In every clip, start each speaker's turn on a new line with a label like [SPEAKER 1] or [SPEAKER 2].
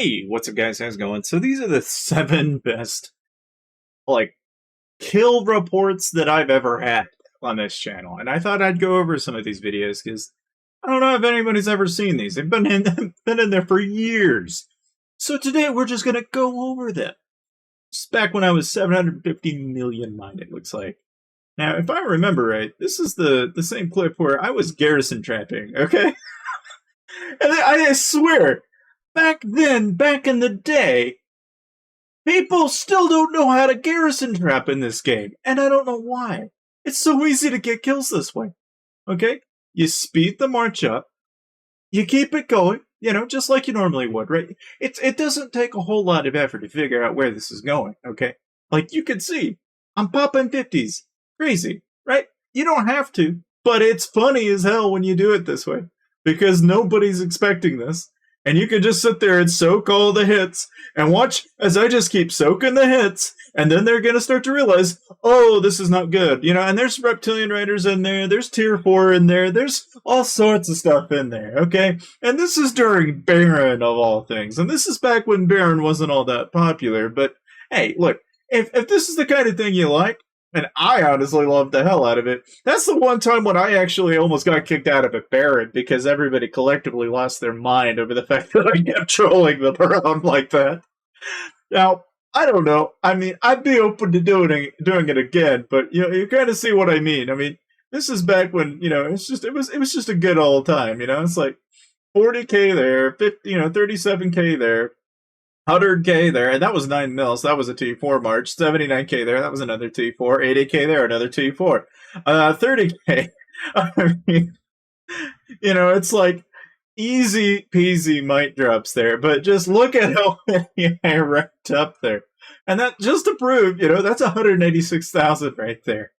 [SPEAKER 1] Hey, what's up, guys? How's it going? So these are the 7 best, like, kill reports that I've ever had on this channel. And I thought I'd go over some of these videos because I don't know if anybody's ever seen these. They've been in, been in there for years. So today we're just going to go over them. It's back when I was 750 million mine, it looks like. Now, if I remember right, this is the same clip where I was garrison trapping, okay? And I swear, back then, back in the day, people still don't know how to garrison trap in this game, and I don't know why. It's so easy to get kills this way. Okay? You speed the march up, you keep it going, just like you normally would, right? It doesn't take a whole lot of effort to figure out where this is going, okay? Like you can see, I'm popping 50s. Crazy, right? You don't have to, but it's funny as hell when you do it this way because nobody's expecting this. And you can just sit there and soak all the hits and watch as I just keep soaking the hits. And then they're going to start to realize, oh, this is not good. And there's reptilian riders in there. There's tier 4 in there. There's all sorts of stuff in there. Okay. And this is during Baron of all things. And this is back when Baron wasn't all that popular. But hey, look, if this is the kind of thing you like, and I honestly love the hell out of it. That's the one time when I actually almost got kicked out of a Baron because everybody collectively lost their mind over the fact that I kept trolling them around like that. Now, I don't know. I mean, I'd be open to doing it again, but you kind of see what I mean. I mean, this is back when it was just a good old time. It's like 40K there, 50, 37K there. 100K there, and that was 9 mils. That was a T4 march. 79K there, that was another T4. 80K there, another T4. 30K. I mean, it's like easy peasy might drops there, but just look at how many I racked up there. And that just to prove, that's 186,000 right there.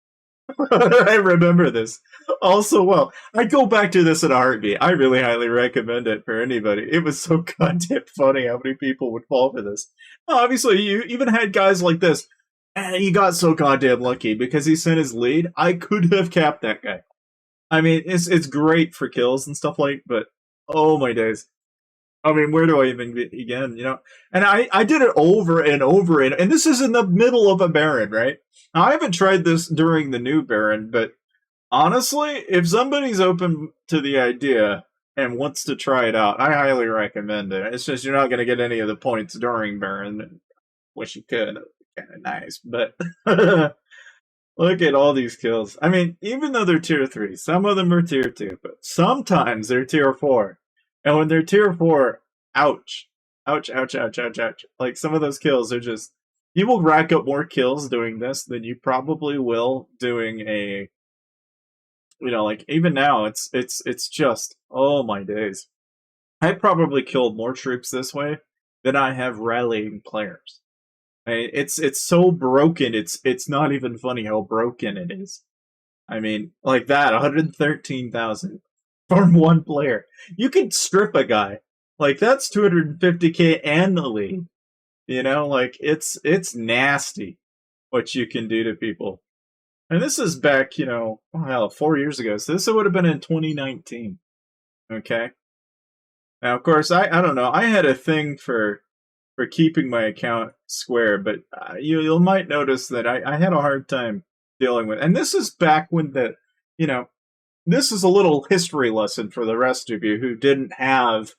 [SPEAKER 1] I remember this also well. I'd go back to this in a heartbeat. I really highly recommend it for anybody. It was so goddamn funny how many people would fall for this. Obviously, you even had guys like this, and he got so goddamn lucky because he sent his lead. I could have capped that guy. I mean, it's great for kills and stuff but oh my days. I mean, where do I even begin, And I did it over and over, and this is in the middle of a Baron, right? Now, I haven't tried this during the new Baron, but honestly, if somebody's open to the idea and wants to try it out, I highly recommend it. It's just you're not going to get any of the points during Baron. Wish you could. Kind of nice, but look at all these kills. I mean, even though they're tier 3, some of them are tier 2, but sometimes they're tier 4. And when they're tier 4, ouch. Ouch, ouch, ouch, ouch, ouch. Like, some of those kills are just... You will rack up more kills doing this than you probably will doing a... like, even now, it's just... Oh, my days. I probably killed more troops this way than I have rallying players. I mean, it's so broken, it's not even funny how broken it is. I mean, like that, 113,000 from one player. You can strip a guy. Like, that's 250K and the lead. Like, it's nasty what you can do to people. And this is back, oh hell, 4 years ago. So this would have been in 2019. Okay? Now, of course, I don't know. I had a thing for keeping my account square, but you might notice that I had a hard time dealing with. And this is back when this is a little history lesson for the rest of you who didn't have,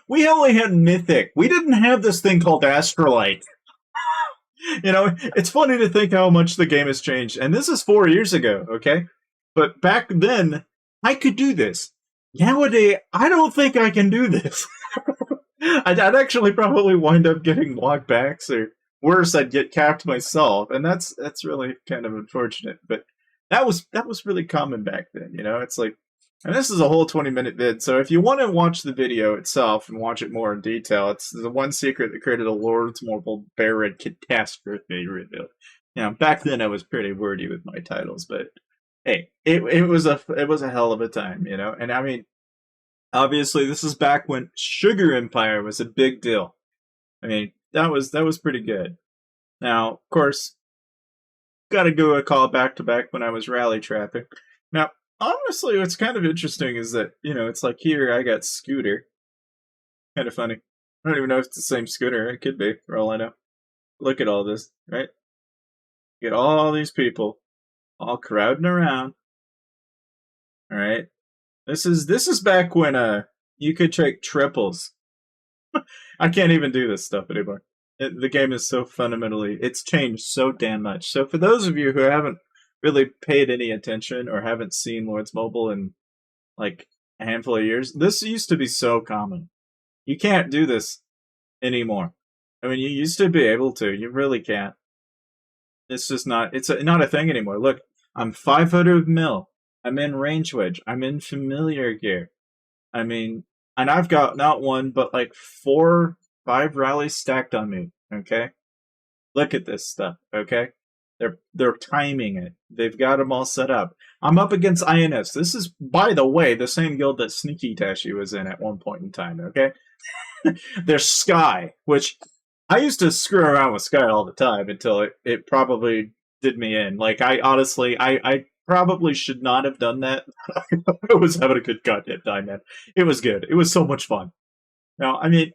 [SPEAKER 1] we only had Mythic. We didn't have this thing called Astrolite. It's funny to think how much the game has changed. And this is 4 years ago, okay? But back then, I could do this. Nowadays, I don't think I can do this. I'd actually probably wind up getting lockbacks, or worse, I'd get capped myself, and that's really kind of unfortunate. But that was really common back then, It's like, and this is a whole 20-minute vid, so if you want to watch the video itself and watch it more in detail, it's the one secret that created a Lord's Mortal Baron catastrophe reveal. Back then I was pretty wordy with my titles, but hey, it was a hell of a time, And I mean, obviously, this is back when Sugar Empire was a big deal. I mean, that was pretty good. Now, of course, got to go a call back to back when I was rally trapping. Now, honestly, what's kind of interesting is that it's like here I got Scooter, kind of funny. I don't even know if it's the same scooter. It could be, for all I know. Look at all this, right? Get all these people all crowding around. All right. This is back when you could take triples. I can't even do this stuff anymore. The game is so fundamentally, it's changed so damn much. So for those of you who haven't really paid any attention or haven't seen Lords Mobile in like a handful of years, this used to be so common. You can't do this anymore. I mean, you used to be able to. You really can't. It's just not. Not a thing anymore. Look, I'm 500 mil. I'm in range wedge. I'm in familiar gear. I mean, and I've got not one but like 5 rallies stacked on me. Okay, look at this stuff. Okay, they're timing it. They've got them all set up. I'm up against INS. This is, by the way, the same guild that Sneaky Tashi was in at one point in time. Okay, there's Sky, which I used to screw around with Sky all the time until it probably did me in. Like, I honestly, I probably should not have done that. I was having a good goddamn time, man. It was good. It was so much fun. Now, I mean,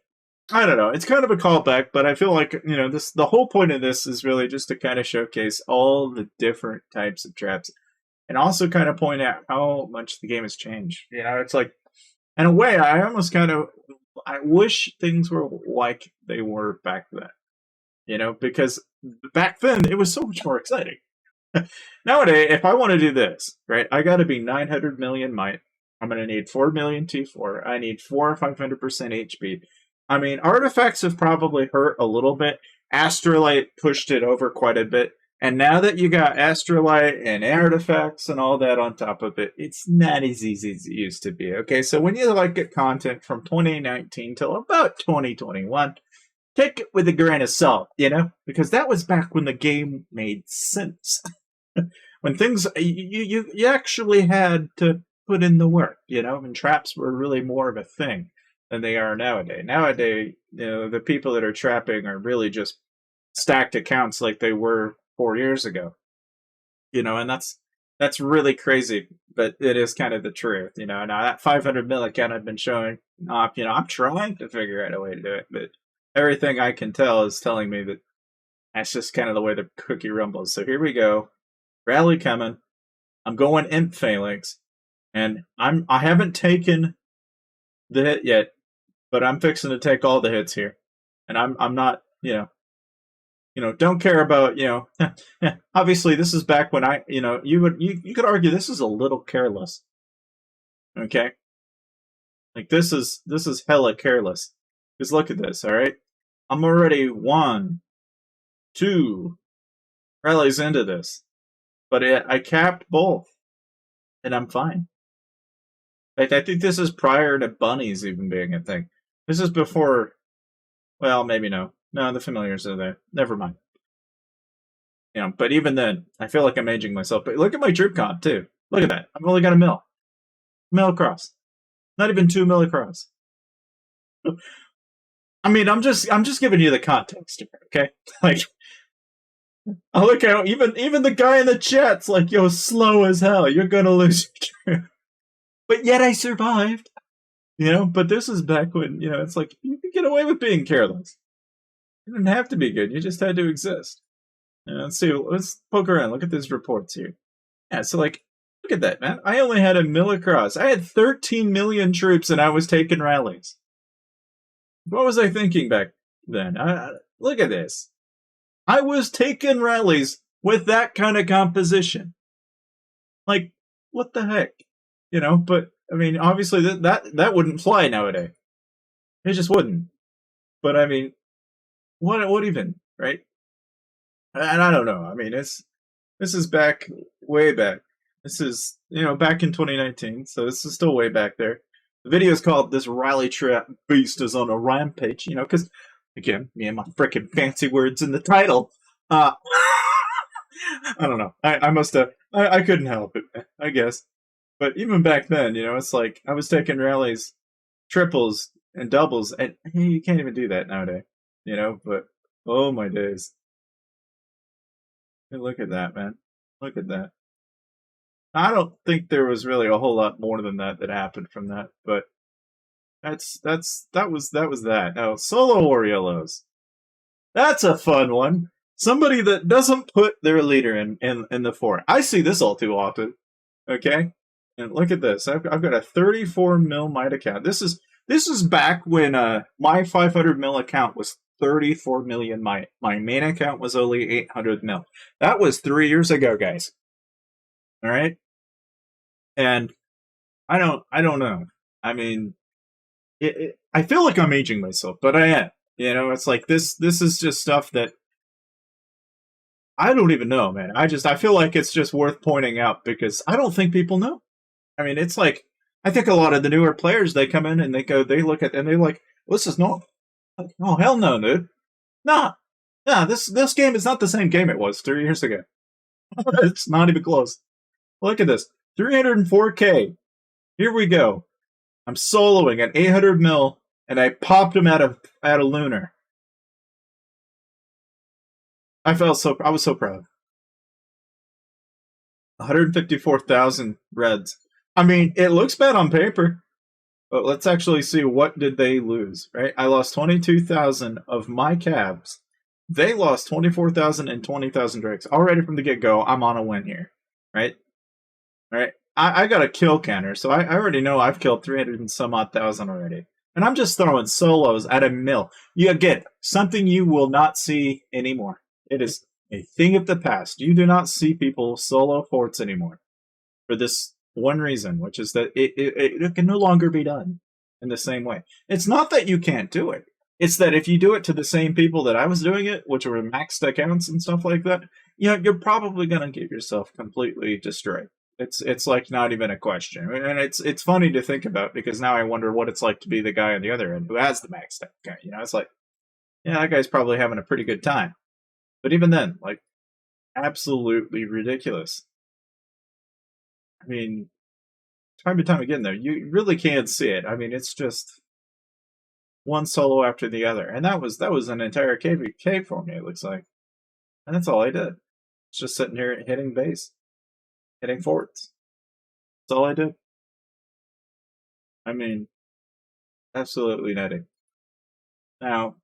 [SPEAKER 1] I don't know. It's kind of a callback, but I feel like, the whole point of this is really just to kind of showcase all the different types of traps and also kind of point out how much the game has changed. It's like, in a way, I almost kind of I wish things were like they were back then. Because back then it was so much more exciting. Nowadays, if I want to do this, right, I got to be 900 million might. I'm going to need 4 million T4. I need 4 or 500% HP. I mean, artifacts have probably hurt a little bit. Astrolite pushed it over quite a bit. And now that you got Astrolite and artifacts and all that on top of it, it's not as easy as it used to be. Okay, so when you get content from 2019 till about 2021, take it with a grain of salt, because that was back when the game made sense. When things you actually had to put in the work, and traps were really more of a thing than they are nowadays. Nowadays, the people that are trapping are really just stacked accounts like they were 4 years ago. And that's really crazy, but it is kind of the truth. Now that 500 mil account I've been showing off, I'm trying to figure out a way to do it, but everything I can tell is telling me that that's just kind of the way the cookie rumbles. So here we go. Rally coming. I'm going Imp Phalanx, and I haven't taken the hit yet, but I'm fixing to take all the hits here, and I'm not don't care about obviously this is back when you could argue this is a little careless. Okay, like this is hella careless. Just look at this. All right, I'm already 1, 2 rallies into this, but I capped both, and I'm fine. Like, I think this is prior to bunnies even being a thing. This is before. Well, maybe no. No, the familiars are there. Never mind. But even then, I feel like I'm aging myself. But look at my troop comp too. Look at that. I've only got a mil across. Not even 2 mil across. I mean, I'm just giving you the context here, okay? Like, I look at even the guy in the chat's like, "Yo, slow as hell. You're gonna lose your troop." But yet I survived. But this is back when it's like you could get away with being careless. You didn't have to be good. You just had to exist. Let's see. Let's poke around. Look at these reports here. Yeah, so look at that, man. I only had a mil across. I had 13 million troops, and I was taking rallies. What was I thinking back then? Look at this. I was taking rallies with that kind of composition. Like, what the heck? But I mean, obviously that wouldn't fly nowadays. It just wouldn't. But I mean, what even, right? And I don't know. I mean, this is way back. This is back in 2019, so this is still way back there. The video is called "This Rally Trap Beast is on a Rampage." Because again, me and my freaking fancy words in the title. I don't know. I must have. I couldn't help it, I guess. But even back then, it's like I was taking rallies, triples, and doubles, and you can't even do that nowadays. But oh my days. Hey, look at that, man. Look at that. I don't think there was really a whole lot more than that happened from that, but That was that. Now, solo Oriolos. That's a fun one. Somebody that doesn't put their leader in the fort. I see this all too often. Okay, and look at this. I've got a 34 mil might account. This is back when my 500 mil account was 34 million might. My main account was only 800 mil. That was 3 years ago, guys. All right, and I don't know. I mean, I feel like I'm aging myself, but I am. You know, it's like this is just stuff that I don't even know, man. I feel like it's just worth pointing out because I don't think people know. I mean, it's like I think a lot of the newer players they come in and they look at and they're like, well, "This is not." Like, oh hell no, dude. Nah, nah. This game is not the same game it was 3 years ago. It's not even close. Look at this, 304K. Here we go. I'm soloing at 800 mil, and I popped him out of lunar. I was so proud. 154,000 reds. I mean, it looks bad on paper, but let's actually see what did they lose, right? I lost 22,000 of my cabs. They lost 24,000 and 20,000 drakes. Already from the get-go, I'm on a win here, right? Right? I got a kill counter, so I already know I've killed 300 and some odd thousand already. And I'm just throwing solos at a mill. You again, something you will not see anymore. It is a thing of the past. You do not see people solo forts anymore for this one reason, which is that it can no longer be done in the same way. It's not that you can't do it. It's that if you do it to the same people that I was doing it, which were maxed accounts and stuff like that, you know, you're probably going to get yourself completely destroyed. It's like not even a question, and it's funny to think about because now I wonder what it's like to be the guy on the other end who has the maxed out account. You know, it's like, yeah, that guy's probably having a pretty good time, but even then, like, absolutely ridiculous. I mean, time and time again, though, you really can't see it. I mean, it's just one solo after the other, and that was an entire cave for me. It looks like, and that's all I did. It's just sitting here hitting base, hitting forts. That's all I did. I mean, absolutely nutty. Now,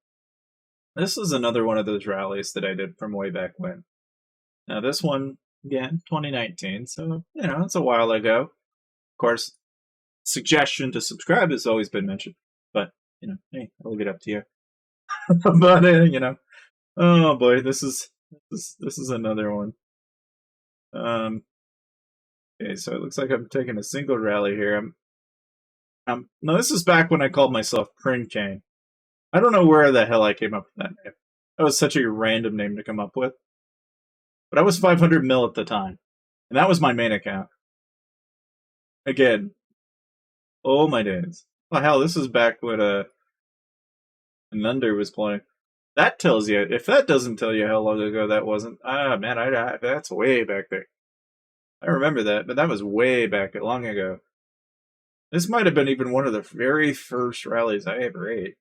[SPEAKER 1] this is another one of those rallies that I did from way back when. Now, this one, again, 2019, so, you know, it's a while ago. Of course, suggestion to subscribe has always been mentioned, but, you know, hey, I'll leave it up to you. But, you know, oh boy, this is another one. Okay, so it looks like I'm taking a single rally here. No, this is back when I called myself Pring Chain. I don't know where the hell I came up with that name. That was such a random name to come up with. But I was 500 mil at the time, and that was my main account. Again, oh my days. Oh hell, this is back when Nunder was playing. That tells you, if that doesn't tell you how long ago that wasn't, man, that's way back there. I remember that, but that was way back long ago. This might have been even one of the very first rallies I ever ate.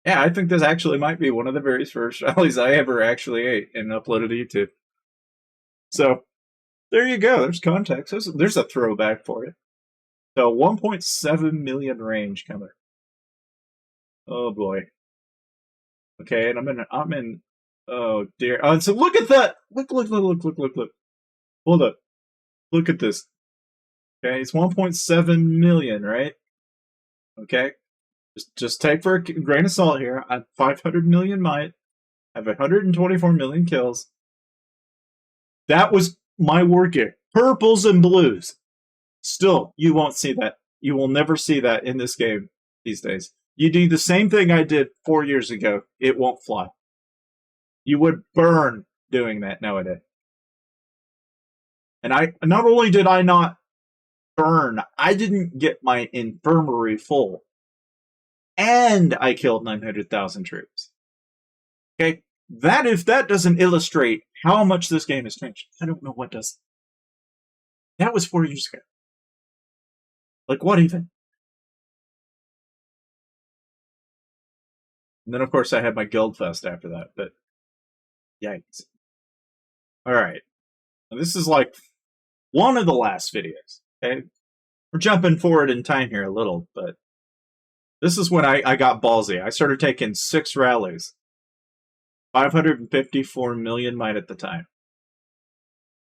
[SPEAKER 1] Yeah, I think this actually might be one of the very first rallies I ever actually ate and uploaded to YouTube. So, there you go. There's context. There's a throwback for you. So, 1.7 million range coming. Oh boy. Okay, and I'm in. Oh dear. Oh, so look at that. Look. Hold up. Look at this. Okay, it's 1.7 million, right? Okay. Just take for a grain of salt here. I have 500 million might. I have 124 million kills. That was my war gear. Purples and blues. Still, you won't see that. You will never see that in this game these days. You do the same thing I did 4 years ago, it won't fly. You would burn doing that nowadays. And I not only did I not burn, I didn't get my infirmary full. And I killed 900,000 troops. Okay? That if that doesn't illustrate how much this game has changed, I don't know what does. That was 4 years ago. Like, what even? And then, of course, I had my guild fest after that, but yikes. Alright. This is like one of the last videos, okay? We're jumping forward in time here a little, but This is when I got ballsy. I started taking 6 rallies. 554 million might at the time.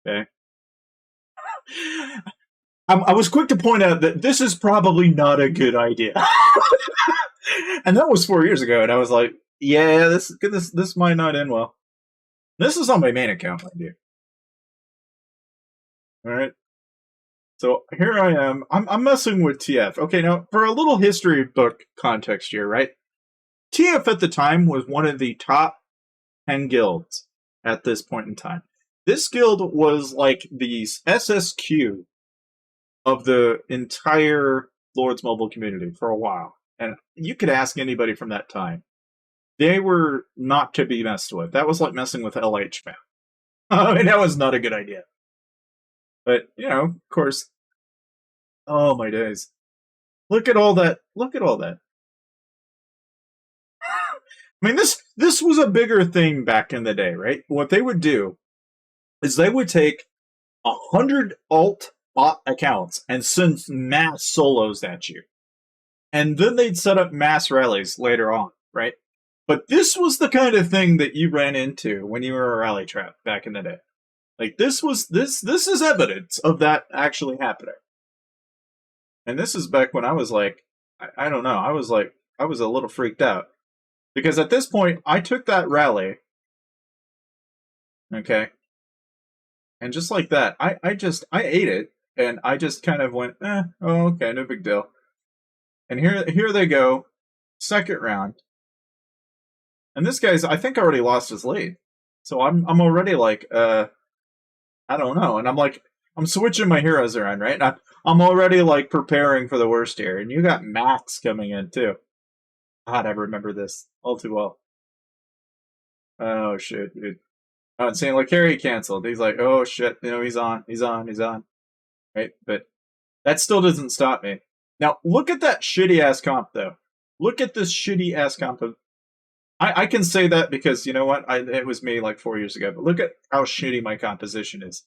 [SPEAKER 1] Okay. I was quick to point out that this is probably not a good idea. And that was 4 years ago, and I was like, yeah, this might not end well. This is on my main account, mind you. Alright. So here I am. I'm messing with TF. Okay, now for a little history book context here, right? TF at the time was one of the top 10 guilds at this point in time. This guild was like the SSQ of the entire Lords Mobile community for a while. And you could ask anybody from that time. They were not to be messed with. That was like messing with LH, man. I mean, that was not a good idea. But, you know, of course, oh my days. Look at all that. Look at all that. I mean, this was a bigger thing back in the day, right? What they would do is they would take 100 alt bot accounts and send mass solos at you. And then they'd set up mass rallies later on, right? But this was the kind of thing that you ran into when you were a rally trap back in the day. Like this is evidence of that actually happening. And this is back when I was like, I don't know, I was a little freaked out. Because at this point, I took that rally, okay, and just like that, I ate it, and I just kind of went, oh, okay, no big deal. And here they go, second round. And this guy's, I think, already lost his lead. So I'm already like, I don't know. And I'm switching my heroes around, right? And I'm already like preparing for the worst here. And you got Max coming in too. God, I remember this all too well. Oh shit, dude. Oh, and saying like Harry canceled. He's like, oh shit, you know, he's on. Right? But that still doesn't stop me. Now look at that shitty ass comp though. Look at this shitty ass comp of I can say that because, you know what, it was me like 4 years ago, but look at how shitty my composition is.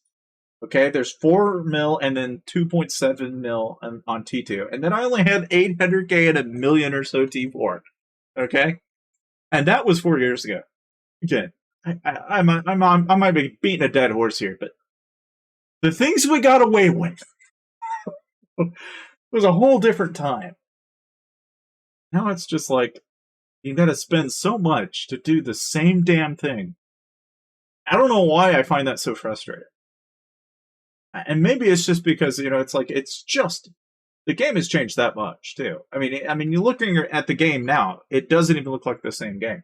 [SPEAKER 1] Okay, there's 4 mil and then 2.7 mil on T2, and then I only had 800k and a million or so T4. Okay, and that was 4 years ago. Again, I might be beating a dead horse here, but the things we got away with was a whole different time. Now it's just like you got to spend so much to do the same damn thing. I don't know why I find that so frustrating. And maybe it's just because, you know, it's like it's just the game has changed that much too. I mean, you're looking at the game now; it doesn't even look like the same game.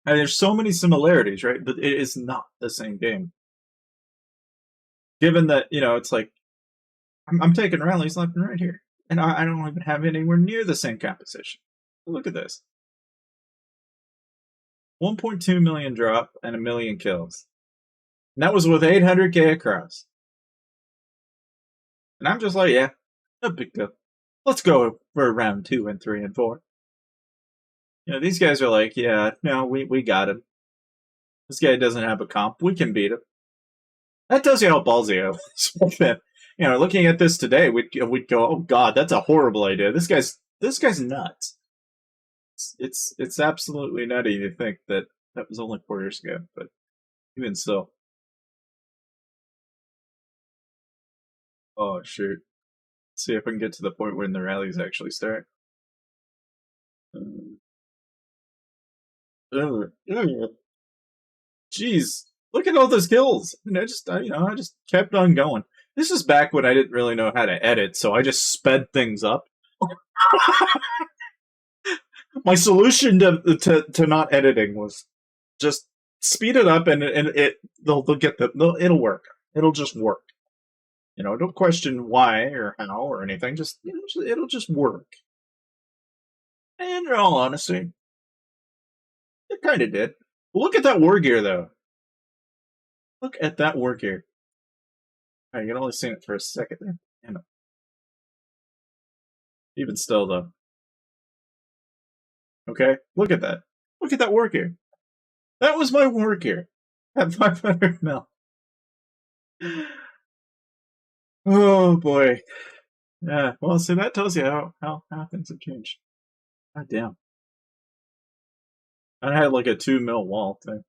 [SPEAKER 1] And there's so many similarities, right? But it is not the same game. Given that, you know, it's like I'm taking rallies left and right here, and I don't even have anywhere near the same composition. Look at this: 1.2 million drop and a million kills. And that was with 800k across. And I'm just like, yeah, no big deal. Let's go for round 2 and 3 and 4. You know, these guys are like, yeah, no, we got him. This guy doesn't have a comp. We can beat him. That tells you how ballsy I was. You know, looking at this today, we'd go, oh god, that's a horrible idea. This guy's nuts. It's absolutely nutty to think that was only 4 years ago, but even still. Oh shoot. Let's see if I can get to the point when the rallies actually start. Jeez, look at all those kills. And I just kept on going. This is back when I didn't really know how to edit, so I just sped things up. My solution to not editing was just speed it up, and they'll get it'll work. It'll just work. You know, don't question why or how or anything. Just it'll just work. And in all honesty, it kind of did. Look at that war gear, though. Look at that war gear. I can only see it for a second there. Damn it. Even still, though. Okay, look at that. Look at that war gear. That was my war gear at 500 mil. Oh boy. Yeah, well, see, that tells you how things have changed. God damn. I had like a 2 mil wall thing.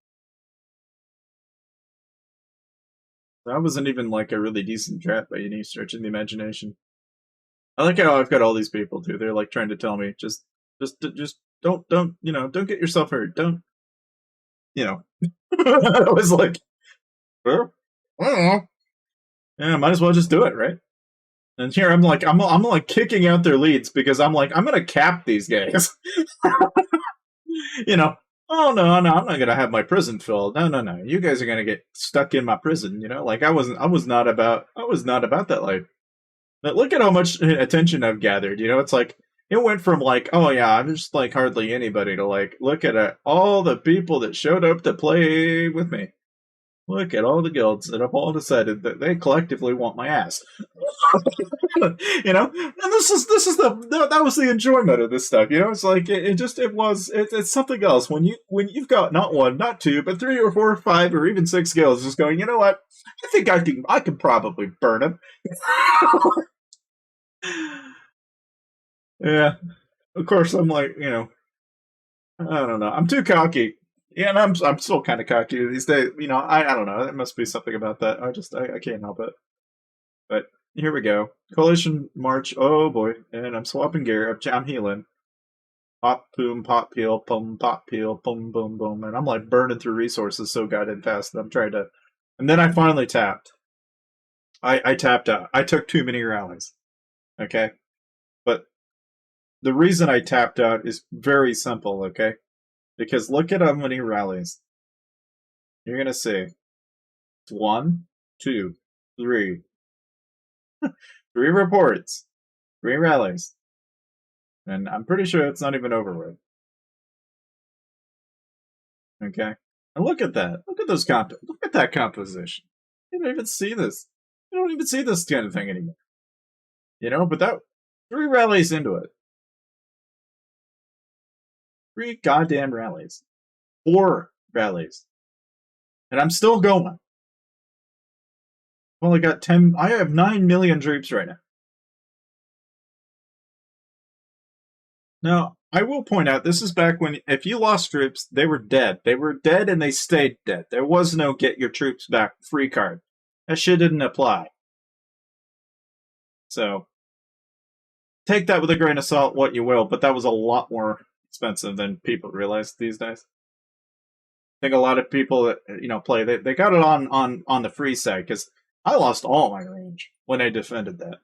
[SPEAKER 1] That wasn't even like a really decent trap by any stretch of the imagination. I like how I've got all these people too. They're like trying to tell me just don't don't get yourself hurt. Don't I was like, well, I don't know. Yeah, might as well just do it, right? And here I'm like I'm like kicking out their leads because I'm like I'm gonna cap these guys. you know. Oh no, I'm not gonna have my prison filled. No. You guys are gonna get stuck in my prison. Like I was not about that life. But look at how much attention I've gathered. It's like it went from like, oh yeah, I'm just like hardly anybody to like, look at all the people that showed up to play with me. Look at all the guilds that have all decided that they collectively want my ass. And that was the enjoyment of this stuff. It's like it's something else when you've got not one, not two, but three or four or five or even six guilds just going. You know what? I think I can probably burn him. Yeah, of course I'm like, I don't know. I'm too cocky. Yeah, and I'm still kind of cocky these days. I don't know. There must be something about that. I can't help it. But here we go. Coalition March. Oh boy, and I'm swapping gear. I'm healing. Pop, boom, pop, peel, pum, pop, peel, boom, boom, boom, and I'm like burning through resources so goddamn fast that I'm trying to. And then I finally tapped. I tapped out. I took too many rallies. Okay, but the reason I tapped out is very simple. Okay, because look at how many rallies. You're gonna see. It's one, two, three. Three reports. Three rallies. And I'm pretty sure it's not even over with. Okay? And look at that. Look at look at that composition. You don't even see this. You don't even see this kind of thing anymore. But that three rallies into it. Three goddamn rallies. Four rallies. And I'm still going. I've only got 10. I have 9 million troops right now. Now, I will point out this is back when if you lost troops, they were dead. They were dead and they stayed dead. There was no get your troops back free card. That shit didn't apply. So take that with a grain of salt, what you will, but that was a lot more expensive than people realize these days. I think a lot of people that play they got it on the free side because I lost all my range when I defended that.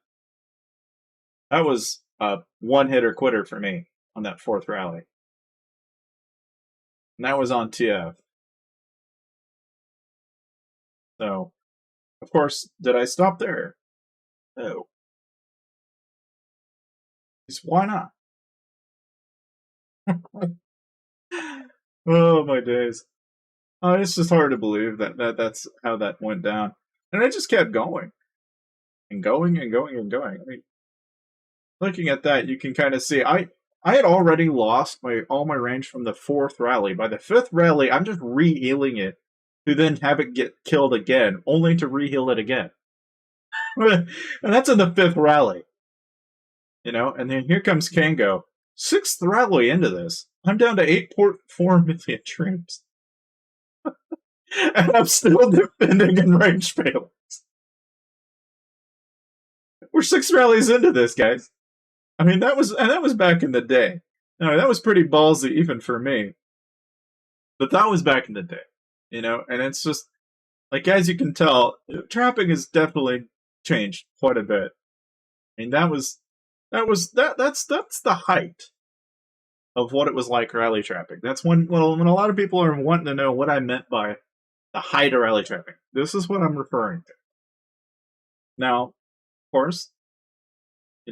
[SPEAKER 1] That was a one hitter quitter for me on that fourth rally. And that was on TF. So, of course, did I stop there? No. Because why not? Oh my days. It's just hard to believe that's how that went down. And I just kept going. And going and going and going. I mean, looking at that, you can kind of see I had already lost all my range from the fourth rally. By the fifth rally, I'm just re-healing it to then have it get killed again, only to re-heal it again. And that's in the fifth rally. And then here comes Kango. Sixth rally into this. I'm down to 8.4 million troops. And I'm still defending in range failings. We're 6 rallies into this, guys. I mean, that was back in the day. No, that was pretty ballsy even for me. But that was back in the day, and it's just like as you can tell, trapping has definitely changed quite a bit. I mean, that's the height of what it was like rally trapping. That's when a lot of people are wanting to know what I meant by the height of rally trapping. This is what I'm referring to. Now, of course,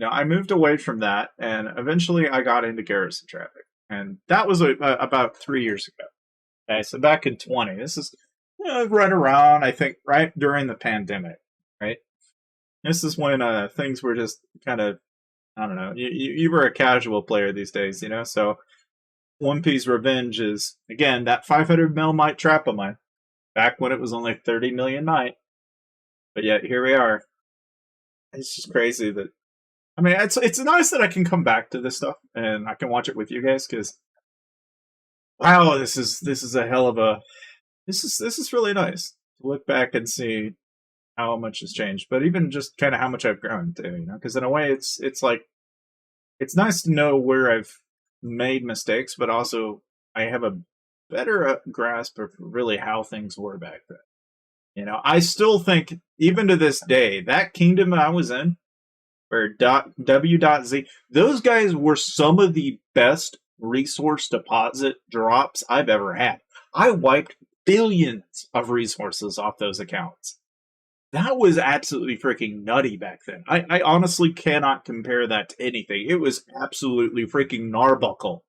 [SPEAKER 1] I moved away from that, and eventually I got into garrison trapping, and that was about 3 years ago. Okay, so back in 20, this is right around, I think, right during the pandemic, right? This is when things were just kind of, I don't know, you were a casual player these days, so One Piece Revenge is, again, that 500 mil might trap of mine, back when it was only 30 million might. But yet, here we are. It's just crazy that I mean, it's nice that I can come back to this stuff and I can watch it with you guys because wow, this is a hell of a this is really nice to look back and see how much has changed, but even just kind of how much I've grown too, you know, because in a way it's like it's nice to know where I've made mistakes, but also I have a better grasp of really how things were back then. You know, I still think even to this day that kingdom I was in, or W.Z, those guys were some of the best resource deposit drops I've ever had. I wiped billions of resources off those accounts. That was absolutely freaking nutty back then. I honestly cannot compare that to anything. It was absolutely freaking narbuckle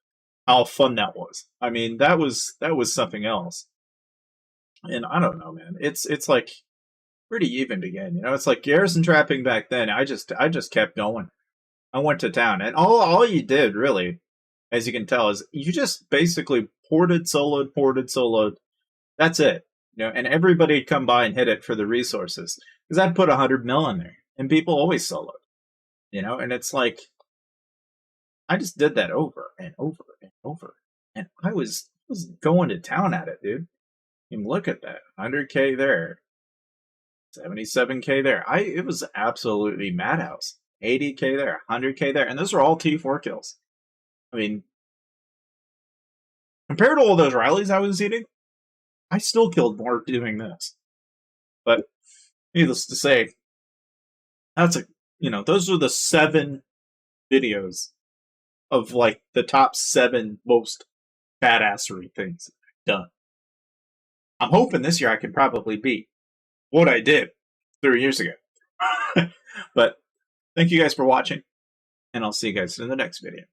[SPEAKER 1] how fun that was. I mean, that was something else. And I don't know, man. It's like pretty evened again. You know, it's like garrison trapping back then. I just kept going. I went to town, and all you did really, as you can tell, is you just basically ported, soloed. That's it. You know, and everybody'd come by and hit it for the resources because I'd put 100 mil in there, and people always soloed. You know, and it's like I just did that over and over and over, and I was going to town at it, dude. I mean, look at that, 100K there, 77K there. It was absolutely madhouse. 80K there, 100K there, and those are all T4 kills. I mean, compared to all those rallies I was eating, I still killed more doing this. But needless to say, that's those are the 7 videos of like the top 7 most badassery things I've done. I'm hoping this year I can probably beat what I did 3 years ago. But thank you guys for watching, and I'll see you guys in the next video.